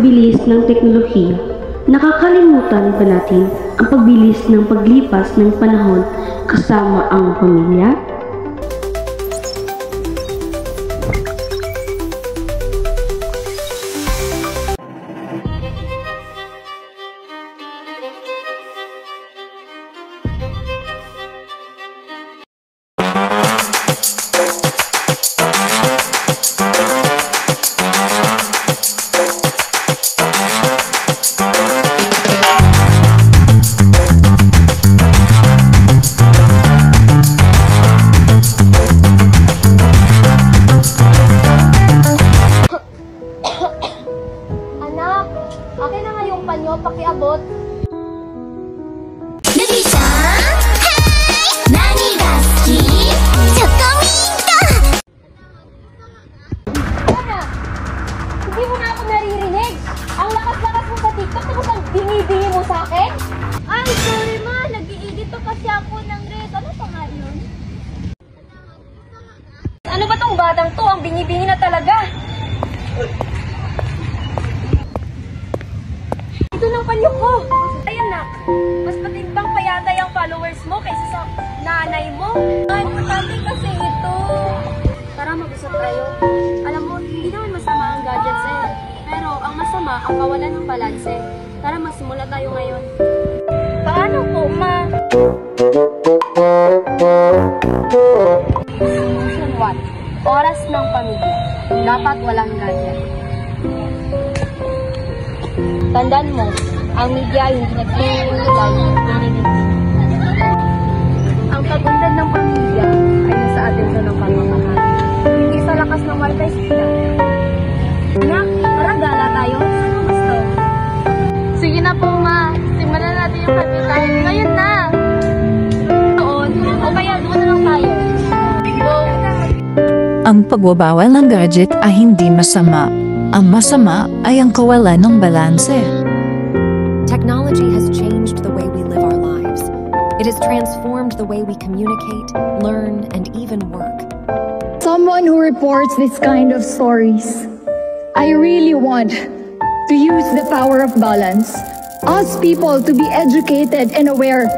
bilis ng teknolohiya, nakakalimutan ba natin ang pagbilis ng paglipas ng panahon kasama ang pamilya? Akin na nga yung panyo, pakiabot. Hindi mo na ako naririnig. Ang lakas-lakas mo sa TikTok, tapos ang bingi-bingi mo sa akin. Ay, sorry ma, nag-i-edit to kasi ako ng red. Ano pa nga yun? Ano ba tong batang to? Ang bingi-bingi na talaga. Ito ng panyo ko. Ayan na. Mas patimbang pa yata yung followers mo kaysa sa nanay mo. Ay, importante kasi ito. Tara, mag-usap tayo. Alam mo, hindi naman masama ang gadgets eh. Pero ang masama, ang kawalan ng balanse. Tara, magsimula tayo ngayon. Paano po, ma? Solution 1. Oras ng pamilya. Dapat walang gadget. Tandaan mo, ang media hindi nagtutulay, kundi ang pag-unlad ng pamilya ay nasa atensyon ng pagmamahal. Hindi sa lakas ng wifi signal. Anak, tara gala tayo. Ano gusto? Sige na po, ma. Simulan natin yung kapitahin. Ngayon na! Doon, o kaya doon na lang tayo. Go! Ang pagbabawal ng gadget ay hindi masama. Ang masama ay ang kawalan ng balanse. Technology has changed the way we live our lives. It has transformed the way we communicate, learn, and even work. Someone who reports this kind of stories, I really want to use the power of balance. Ask people to be educated and aware.